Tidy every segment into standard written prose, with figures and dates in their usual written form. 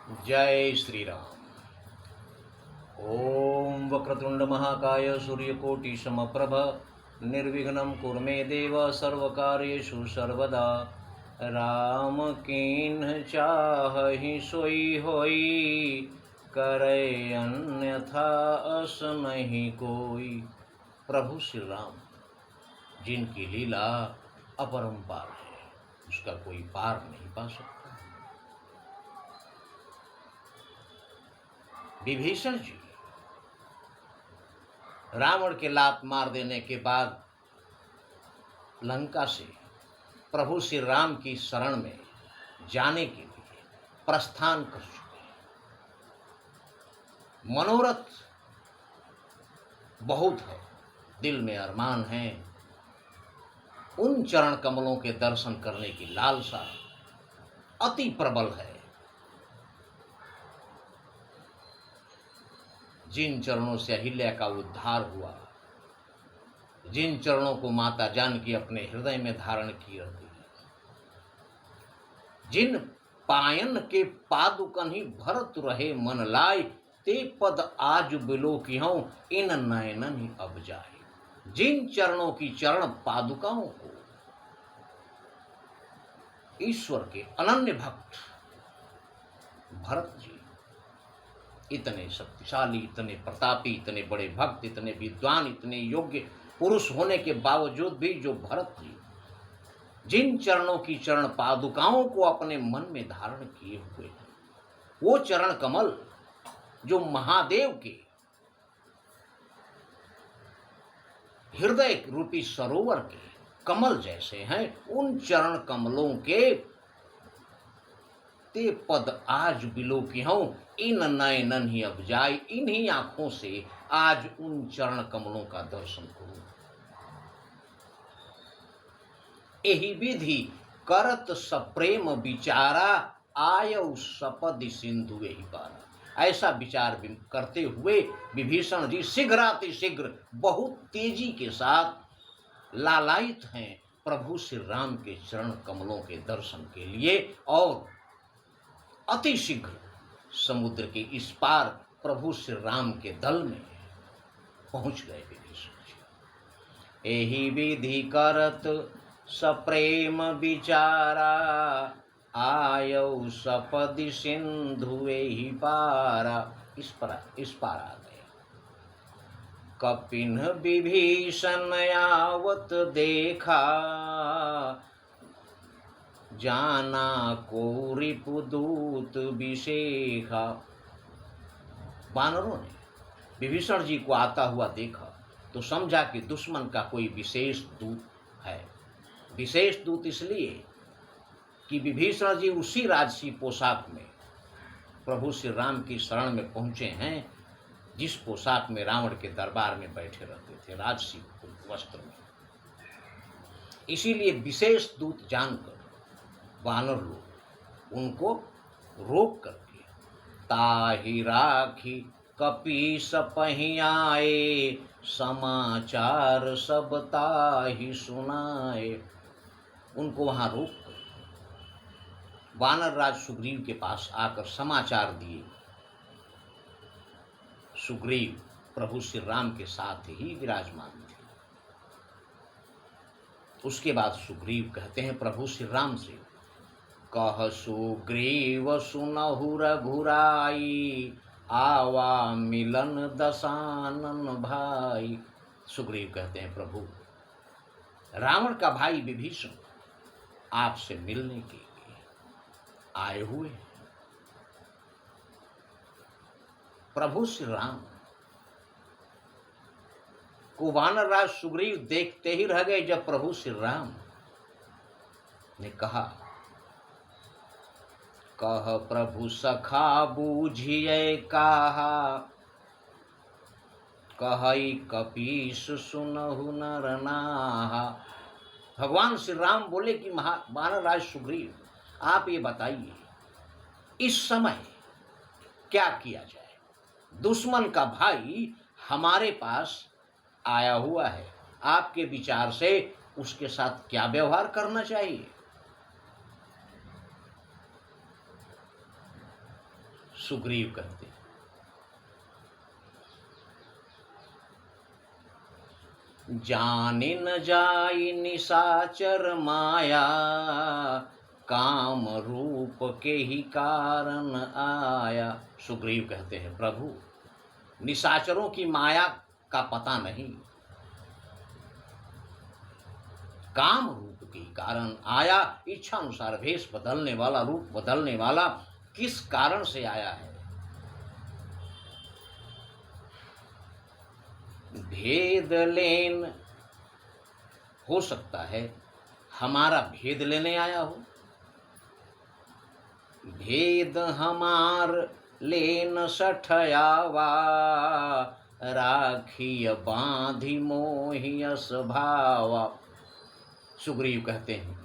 जय श्री राम। ओम वक्रतुंड महाकाय सूर्यकोटि समप्रभ निर्विघ्नं कुरु मे देव सर्वकार्येषु सर्वदा। राम कीन्ह चाहि सोई होई, करे अन्यथा अस नहीं कोई। प्रभु श्री राम जिनकी लीला अपरंपार है, उसका कोई पार नहीं पा सकता। विभीषण जी रावण के लात मार देने के बाद लंका से प्रभु श्री राम की शरण में जाने के लिए प्रस्थान कर चुके हैं। मनोरथ बहुत है, दिल में अरमान है, उन चरण कमलों के दर्शन करने की लालसा अति प्रबल है। जिन चरणों से अहिल्या का उद्धार हुआ, जिन चरणों को माता जानकी अपने हृदय में धारण की रहती है, जिन पायन के पादुकन ही भरत रहे मन लाय, ते पद आज बिलोकिहूं इन नयनन ही अब जाए। जिन चरणों की चरण पादुकाओं को ईश्वर के अनन्य भक्त भरत जी, इतने शक्तिशाली, इतने प्रतापी, इतने बड़े भक्त, इतने विद्वान, इतने योग्य पुरुष होने के बावजूद भी जो भरत जी जिन चरणों की चरण पादुकाओं को अपने मन में धारण किए हुए हैं, वो चरण कमल जो महादेव के हृदय रूपी सरोवर के कमल जैसे हैं, उन चरण कमलों के ते पद आज बिलोकिहूं इन नयनन ही अब जाए। इन्हीं आंखों से आज उन चरण कमलों का दर्शन करूं। एहि विधि करत सप्रेम विचारा, आयौ सपदि सिंधु एहि पारा। ऐसा विचार करते हुए विभीषण जी शीघ्रातिशीघ्र बहुत तेजी के साथ लालायित हैं प्रभु श्री राम के चरण कमलों के दर्शन के लिए, और अति शीघ्र समुद्र के इस पार प्रभु श्री राम के दल में पहुंच गए विभीषण जी। एहि विधि करत सप्रेम विचारा, आयौ सपदि सिंधु एहि पारा। इस पार आ गए। कपिन विभीषण आवत देखा, जाना को रिपुदूत विशेखा। वानरों ने विभीषण जी को आता हुआ देखा तो समझा कि दुश्मन का कोई विशेष दूत है। विशेष दूत इसलिए कि विभीषण जी उसी राजसी पोशाक में प्रभु श्री राम की शरण में पहुंचे हैं, जिस पोशाक में रावण के दरबार में बैठे रहते थे, राजसी वस्त्र में। इसीलिए विशेष दूत जानकर वानर लोग उनको रोक करके ताहि राखी कपीस पहियाए, समाचार सब ताहि सुनाए। उनको वहां रोक कर वानर राज सुग्रीव के पास आकर समाचार दिए। सुग्रीव प्रभु श्री राम के साथ ही विराजमान थे। उसके बाद सुग्रीव कहते हैं प्रभु श्री राम से, कह सुग्रीव सुनहु रघुराई, आवा मिलन दशानन भाई। सुग्रीव कहते हैं प्रभु, रावण का भाई विभीषण आपसे मिलने के लिए आए हुए हैं। प्रभु श्री राम को वानर राज सुग्रीव देखते ही रह गए। जब प्रभु श्री राम ने कहा, कह प्रभु सखा बूझिए काहा, कहई कपीस सुनहु नर नाहा। भगवान श्री राम बोले कि वानर राज सुग्रीव, आप ये बताइए इस समय क्या किया जाए। दुश्मन का भाई हमारे पास आया हुआ है, आपके विचार से उसके साथ क्या व्यवहार करना चाहिए। सुग्रीव कहते हैं, जाने न जाई निशाचर माया, काम रूप के ही कारण आया। सुग्रीव कहते हैं, प्रभु निशाचरों की माया का पता नहीं, काम रूप के कारण आया। इच्छा अनुसार भेष बदलने वाला, रूप बदलने वाला किस कारण से आया है? भेद लेन, हो सकता है हमारा भेद लेने आया हो। भेद हमार लेन सठयावा, राखिय बांधि मोहि अस भावा। सुग्रीव कहते हैं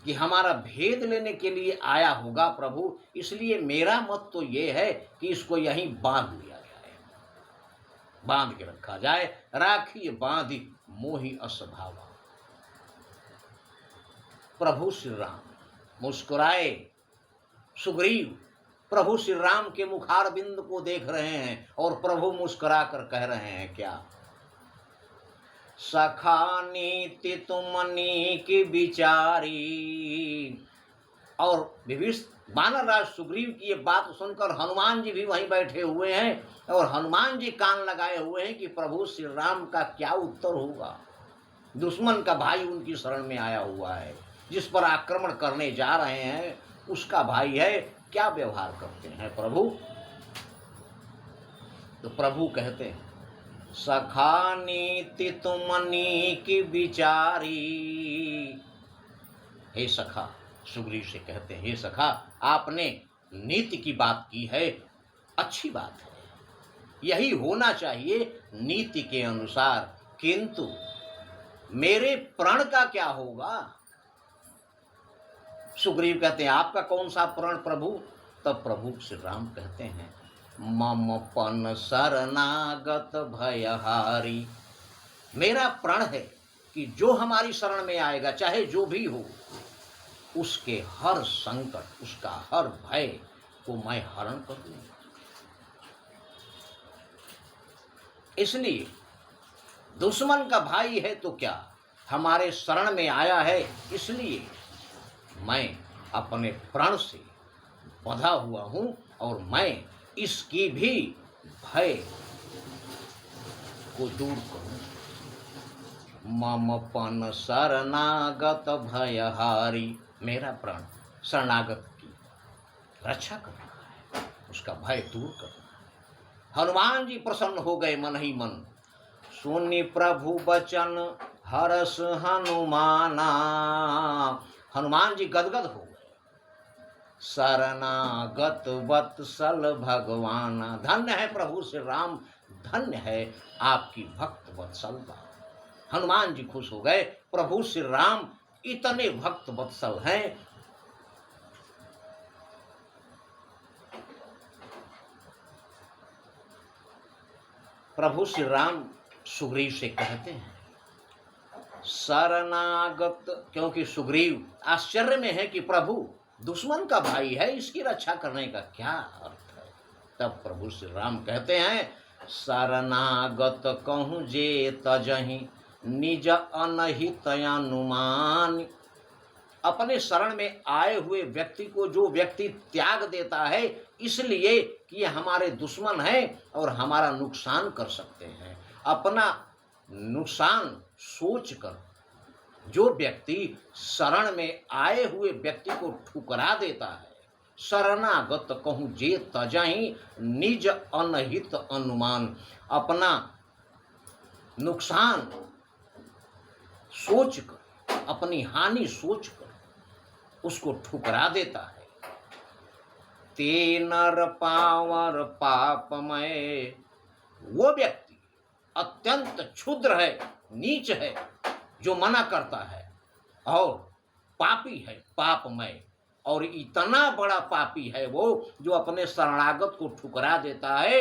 कि हमारा भेद लेने के लिए आया होगा प्रभु, इसलिए मेरा मत तो ये है कि इसको यहीं बांध लिया जाए, बांध के रखा जाए। राखिए बांधि मोहि अस भावा। प्रभु श्री राम मुस्कुराए। सुग्रीव प्रभु श्री राम के मुखारबिंद को देख रहे हैं और प्रभु मुस्कुरा कर कह रहे हैं क्या? सखा नीति तुम नीकी विचारी। और विभीषण वानर राज सुग्रीव की ये बात सुनकर हनुमान जी भी वहीं बैठे हुए हैं और हनुमान जी कान लगाए हुए हैं कि प्रभु श्री राम का क्या उत्तर होगा। दुश्मन का भाई उनकी शरण में आया हुआ है, जिस पर आक्रमण करने जा रहे हैं उसका भाई है, क्या व्यवहार करते हैं प्रभु? तो प्रभु कहते हैं, सखा नीति तुम नीकी विचारी। हे सखा, सुग्रीव से कहते हैं, हे सखा आपने नीति की बात की है, अच्छी बात है, यही होना चाहिए नीति के अनुसार। किंतु मेरे प्रण का क्या होगा? सुग्रीव कहते हैं, आपका कौन सा प्रण प्रभु? तब प्रभु श्री राम कहते हैं, मम पन शरणागत भयहारी। मेरा प्रण है कि जो हमारी शरण में आएगा, चाहे जो भी हो, उसके हर संकट, उसका हर भय को मैं हरण कर लूंगा। इसलिए दुश्मन का भाई है तो क्या, हमारे शरण में आया है, इसलिए मैं अपने प्रण से बंधा हुआ हूं और मैं इसकी भी भय को दूर करूं। मम पन शरणागत भयहारी। मेरा प्रण शरणागत की रक्षा करना है, उसका भय दूर करना है। हनुमान जी प्रसन्न हो गए मन ही मन। सुनि प्रभु बचन हरस हनुमाना। हनुमान जी गदगद हो गए। शरणागत वत्सल भगवान। धन्य है प्रभु श्री राम, धन्य है आपकी भक्त वत्सलता। हनुमान जी खुश हो गए, प्रभु श्री राम इतने भक्त वत्सल हैं। प्रभु श्री राम सुग्रीव से कहते हैं शरणागत, क्योंकि सुग्रीव आश्चर्य में है कि प्रभु दुश्मन का भाई है, इसकी रक्षा करने का क्या अर्थ है? तब प्रभु श्री राम कहते हैं शरणागत कहूँ जे तजहि निज अनहित अनुमान। अपने शरण में आए हुए व्यक्ति को जो व्यक्ति त्याग देता है इसलिए कि ये हमारे दुश्मन हैं और हमारा नुकसान कर सकते हैं, अपना नुकसान सोचकर जो व्यक्ति शरण में आए हुए व्यक्ति को ठुकरा देता है, शरणागत कहूँ जे तजहि निज अनहित अनुमान, अपना नुकसान सोचकर, अपनी हानि सोचकर उसको ठुकरा देता है। ते नर पावर पापमय। वो व्यक्ति अत्यंत क्षुद्र है, नीच है, जो मना करता है और पापी है, पापमय, और इतना बड़ा पापी है वो जो अपने शरणागत को ठुकरा देता है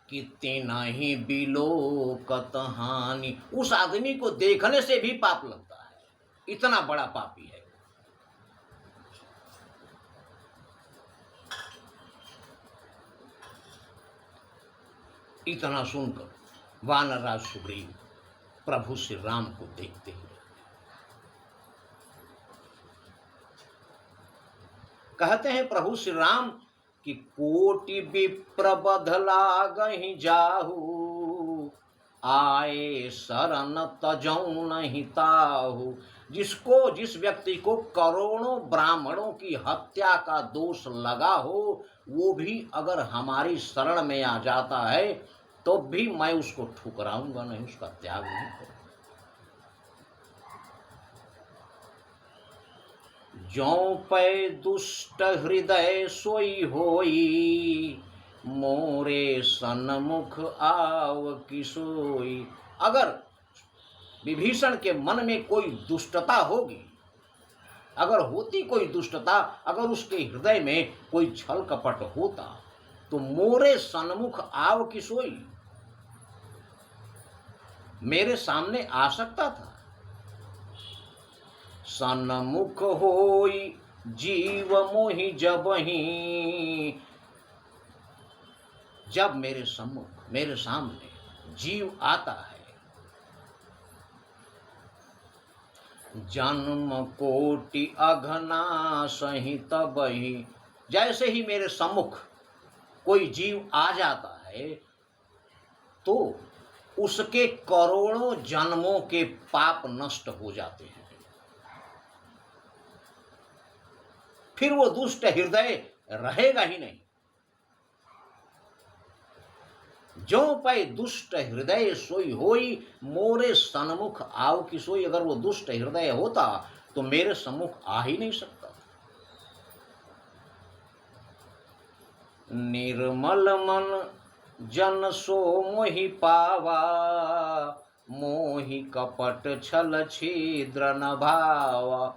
कि तेना ही बिलोकत हानि। उस आदमी को देखने से भी पाप लगता है, इतना बड़ा पापी है। इतना सुनकर वानरराज सुग्रीव प्रभु श्री राम को देखते हुए कहते हैं प्रभु श्री राम कि कोटि विप्र बधला गहि जाहू, आए शरण तजौ नहीं ताहू। जिस व्यक्ति को करोड़ों ब्राह्मणों की हत्या का दोष लगा हो, वो भी अगर हमारी शरण में आ जाता है तो भी मैं उसको ठुकराऊंगा नहीं, उसका त्याग नहीं करूंगा। ज्यों पै दुष्ट हृदय सोई होई, मोरे सन्मुख आव किसोई। अगर विभीषण के मन में कोई दुष्टता होगी, अगर होती कोई दुष्टता, अगर उसके हृदय में कोई छल कपट होता तो मोरे सन्मुख आव किसोई, मेरे सामने आ सकता था। सन्मुख होई जीव मोहि जबहि, जब मेरे सम्मुख मेरे सामने जीव आता है, जन्म कोटि अघना सही तबहि। जैसे ही मेरे सम्मुख कोई जीव आ जाता है तो उसके करोड़ों जन्मों के पाप नष्ट हो जाते हैं। फिर वो दुष्ट हृदय रहेगा ही नहीं। जो पै दुष्ट हृदय सोई होई, मोरे सन्मुख आव की सोई। अगर वो दुष्ट हृदय होता तो मेरे सम्मुख आ ही नहीं सकता। निर्मल मन जन सो मोहि पावा, मोहि कपट छल छिद्र न भावा।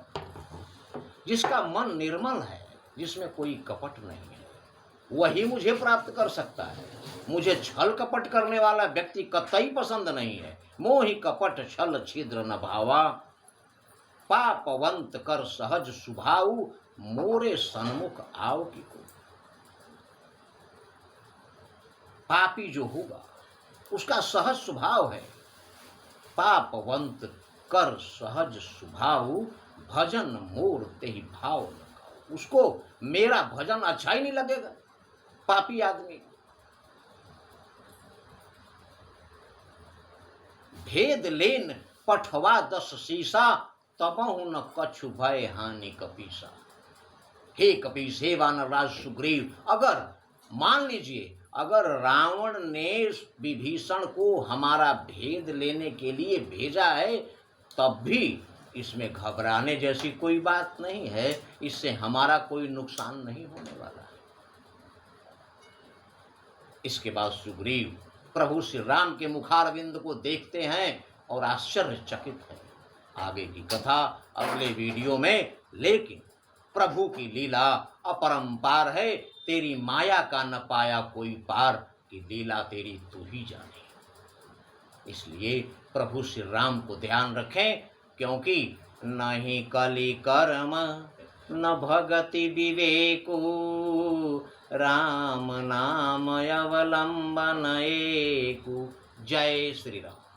जिसका मन निर्मल है, जिसमें कोई कपट नहीं है, वही मुझे प्राप्त कर सकता है। मुझे छल कपट करने वाला व्यक्ति कतई पसंद नहीं है। मोहि कपट छल छिद्र न भावा, पापवंत कर सहज सुभाऊ, मोरे सन्मुख आव की को। पापी जो होगा उसका सहज स्वभाव है, पापवंत कर सहज सुभाऊ, भजन मोर तेहि भाव लगाओ। उसको मेरा भजन अच्छा ही नहीं लगेगा, पापी आदमी। भेद लेन पठवा 10 शीशा, तबहु न कछु भय हानि कपीसा। हे कपीस, हे वानरराज सुग्रीव, अगर मान लीजिए अगर रावण ने विभीषण को हमारा भेद लेने के लिए भेजा है, तब भी इसमें घबराने जैसी कोई बात नहीं है। इससे हमारा कोई नुकसान नहीं होने वाला है। इसके बाद सुग्रीव प्रभु श्री राम के मुखारविंद को देखते हैं और आश्चर्यचकित हैं। आगे की कथा अगले वीडियो में। लेकिन प्रभु की लीला अपरंपार है, तेरी माया का न पाया कोई पार, की लीला तेरी तू ही जाने। इसलिए प्रभु श्री राम को ध्यान रखें, क्योंकि नहीं कली कर्म न भगति विवेको, राम नाम अवलंबन एको। जय श्री राम।